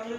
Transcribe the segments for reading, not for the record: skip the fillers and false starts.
এক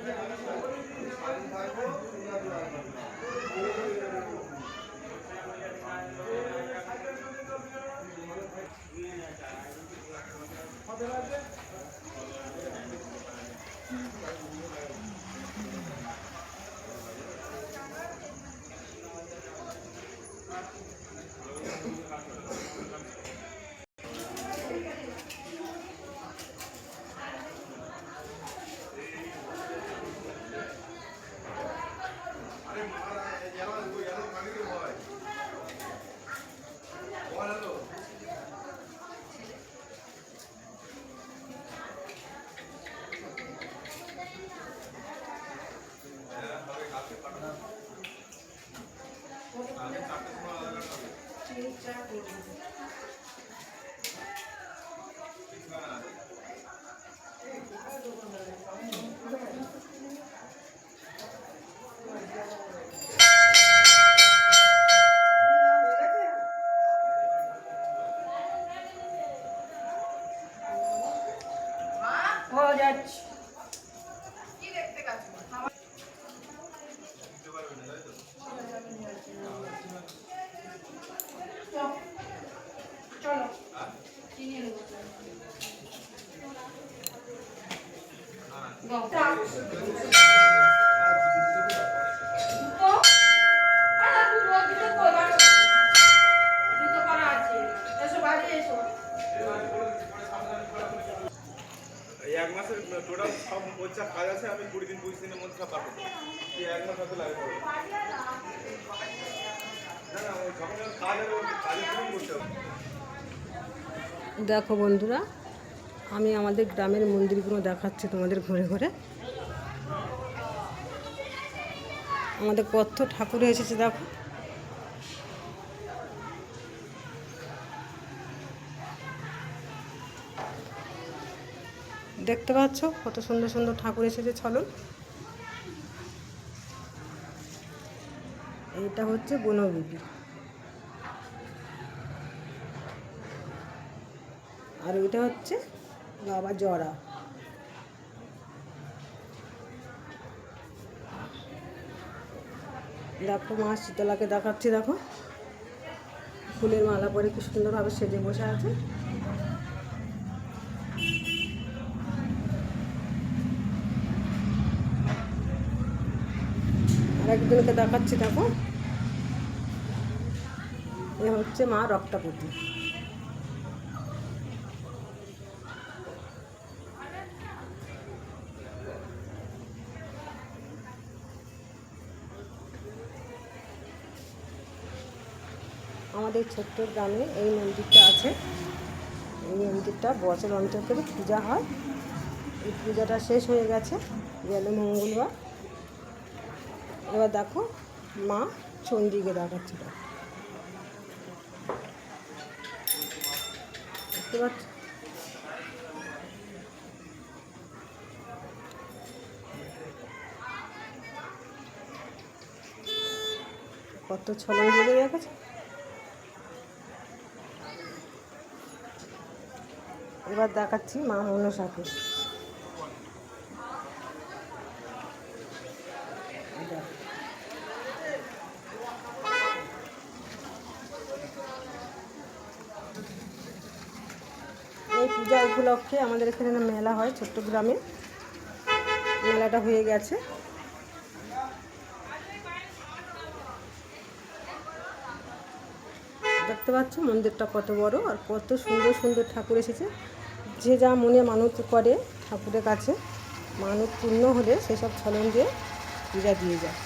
মাসের টোটাল সব পরীক্ষা কাজ আছে, আমি 20 দিন 25 দিনের মধ্যে সব পাবো। এক মাস হতে লাগে না না, ওই যখন কাজ হবে কাজের জন্য করতে হবে। দেখো বন্ধুরা, আমি আমাদের গ্রামের মন্দিরগুলো দেখাচ্ছি তোমাদের ঘুরে ঘুরে। আমাদের কত ঠাকুর এসেছে দেখো। দেখতে পাচ্ছ কত সুন্দর সুন্দর ঠাকুর এসেছে। চলো, এইটা হচ্ছে বনবিবি, আর ওইটা হচ্ছে বাবা জরা। দেখো মা শীতলাকে দেখাচ্ছি, দেখো ফুলের মালা পরে কি সুন্দরভাবে সেজে বসে আছে। আর একজনকে দেখাচ্ছি, দেখো এ হচ্ছে মা রক্তাপতি। আমাদের ছোট্ট গ্রামে এই মন্দিরটা আছে। এই মন্দিরটা বছর অন্তর করে পূজা হয়। এই পূজাটা শেষ হয়ে গেছে, গেল মঙ্গলবার। এবার দেখো মা চণ্ডীকে দেখাচ্ছিল, দেখতে পাচ্ছ। কত ছলন জেগে দেখেছে। এবার দেখাচ্ছি মা মনসাকে। এই পূজা উপলক্ষে আমাদের এখানে মেলা হয় ছোট্ট গ্রামে। মেলাটা হয়ে গেছে। দেখতে পাচ্ছ মন্দিরটা কত বড়, আর কত সুন্দর সুন্দর ঠাকুর এসেছে। যে যা মনে মানত করে ঠাকুরের কাছে, মানত পূর্ণ হলে সেসব ছলন দিয়ে পূজা দিয়ে যায়।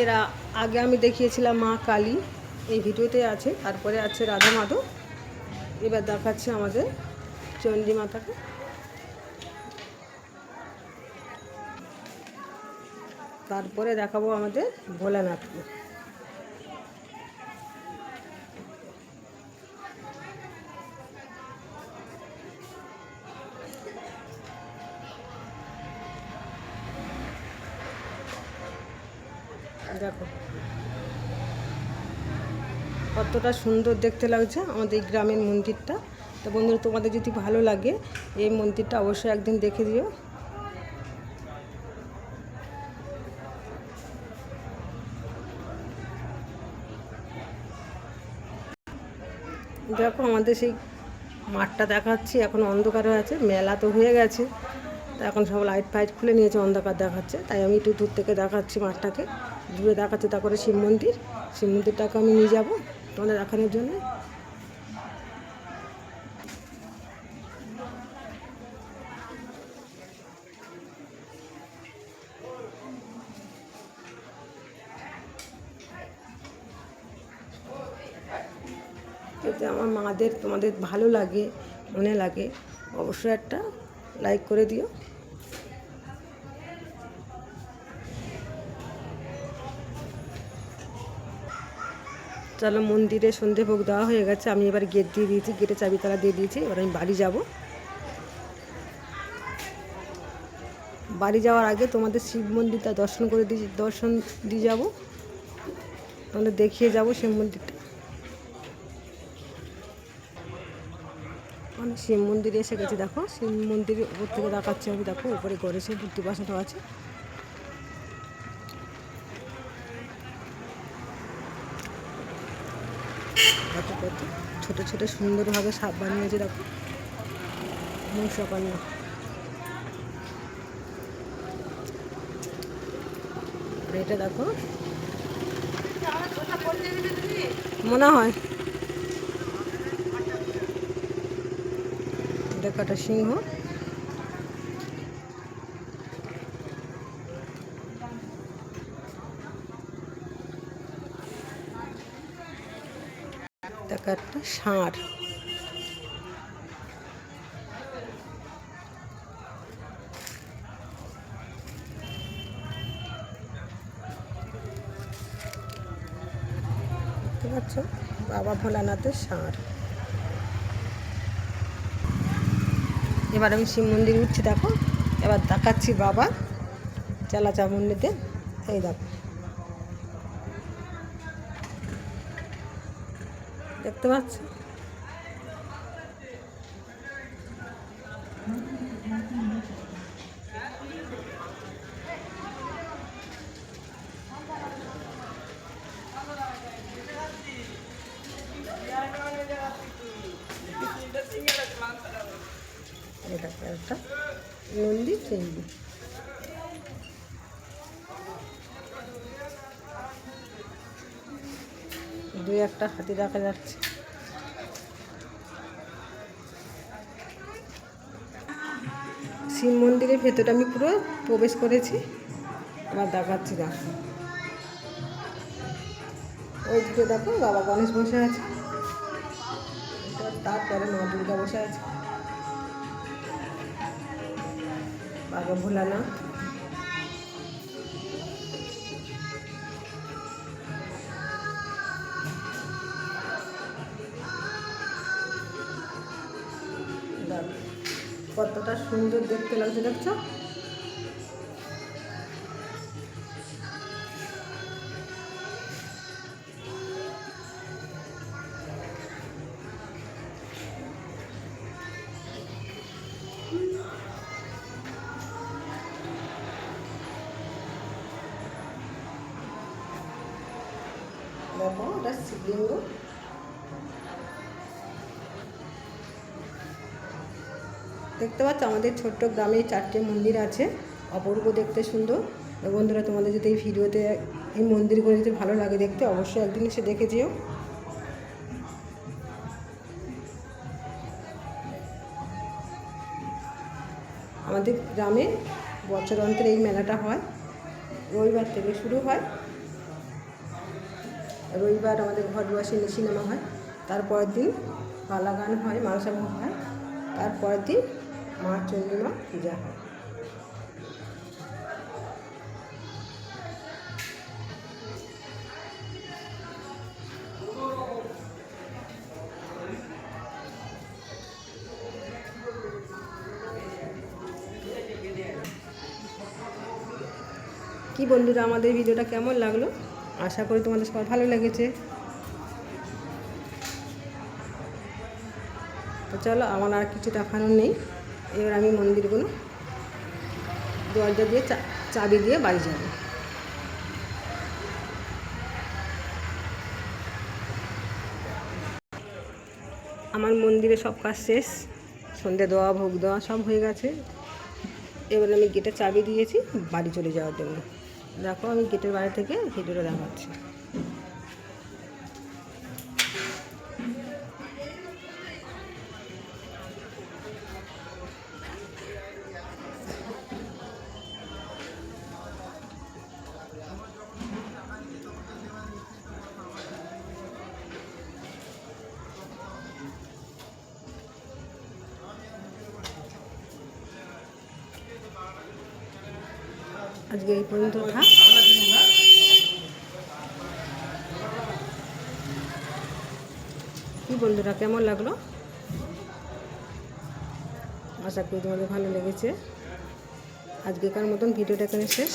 এর আগে আমি দেখিয়েছিলাম মা কালী, এই ভিডিওতে আছে। তারপরে আছে রাধা মাধব। এবার দেখাচ্ছি আমাদের চণ্ডী মাতাকে। তারপরে দেখাবো আমাদের ভোলানাথকে। দেখো কতটা সুন্দর দেখতে লাগছে আমাদের এই গ্রামের মন্দিরটা। তো বন্ধুরা, তোমাদের যদি ভালো লাগে এই মন্দিরটা অবশ্যই একদিন দেখে দিও। দেখো আমাদের সেই মাঠটা দেখাচ্ছি, এখন অন্ধকার হয়ে আছে, মেলা তো হয়ে গেছে, তা এখন সব লাইট ফাইট খুলে নিয়েছে, অন্ধকার দেখাচ্ছে, তাই আমি একটু দূর থেকে দেখাচ্ছি মাঠটাকে, দূরে দেখাচ্ছি। তারপরে শিব মন্দিরটাকে আমি নিয়ে যাবো তোমাদের দেখানোর জন্য। যদি আমার মাদের তোমাদের ভালো লাগে, মনে লাগে, অবশ্যই একটা লাইক করে দিও। চলো, মন্দিরে সন্ধে ভোগ দেওয়া হয়ে গেছে, আমি এবার গেট দিয়ে দিয়েছি, গেটে চাবি তালা দিয়ে দিয়েছি। এবার আমি বাড়ি যাব। বাড়ি যাওয়ার আগে তোমাদের শিব মন্দিরটা দর্শন দিয়ে যাব, তোমাদের দেখিয়ে যাব শিব মন্দিরটা। আমি শিব মন্দিরে এসে গেছি, দেখো শিব মন্দিরের উপর থেকে দেখাচ্ছি আমি। দেখো উপরে করেছে, মূর্তি বসানো আছে। কত ছোটো ছোটো সুন্দরভাবে সাপ বানিয়েছে, দেখো মৎস্যকন্যা। এটা দেখো, মনে হয় দেখো একটা সিংহ। দেখো একটা ষাঁড়। দেখতে পাচ্ছ, বাবা ভোলানাথের ষাঁড়। এবার আমি শিব মন্দিরে উঠছি, দেখো এবার দেখাচ্ছি বাবা চালা চামুন্ডিতে। এই দেখো, দেখতে পাচ্ছ? এটা একটা নন্দী চিংড়ি। দুই একটা হাতি দেখা যাচ্ছে। শিব মন্দিরের ভেতরে আমি পুরো প্রবেশ করেছি, আবার দেখাচ্ছি। দেখো ওই দিকে দেখো বাবা গণেশ বসে আছে, তারপরে মা দুর্গা বসে আছে, বাবা ভোলানাথ। কতটা সুন্দর দেখতে লাগছে, দেখছো? দেখো এটা শিবলিঙ্গ। দেখতে পাচ্ছ আমাদের ছোট্ট গ্রামে 4টে মন্দির আছে, অপূর্ব দেখতে, সুন্দর। বন্ধুরা, তোমাদের যদি এই ভিডিওতে এই মন্দিরগুলো যদি ভালো লাগে দেখতে, অবশ্যই একদিন এসে দেখে যেও। আমাদের গ্রামে বছর অন্তর এই মেলাটা হয়, রবিবার থেকে শুরু হয়। রবিবার আমাদের ঘরবাসী সিনেমা হয়, তারপরের দিন পালা গান হয়, মানসা ভোগ হয়, তারপরের দিন মা চণ্ডীমা পূজা হয়। কি বন্ধুরা, আমাদের ভিডিওটা কেমন লাগলো? আশা করি তোমাদের সবার ভালো লেগেছে। তো চলো, আমার আর কিছু দেখানোর নেই। এবার আমি মন্দিরগুলো দরজা দিয়ে চাবি দিয়ে বাড়ি যাব। আমার মন্দিরে সব কাজ শেষ, সন্ধে দেওয়া, ভোগ দেওয়া সব হয়ে গেছে। এবার আমি গেটে চাবি দিয়েছি বাড়ি চলে যাওয়ার জন্য। দেখো, আমি গেটের বাইরে থেকে ভিডিওটা দেখাচ্ছি। আজকে এই পর্যন্ত থাক। কি বন্ধুরা, কেমন লাগলো? আশা করি তোমাদের ভালো লেগেছে। আজকেকার মতন ভিডিওটা এখানে শেষ।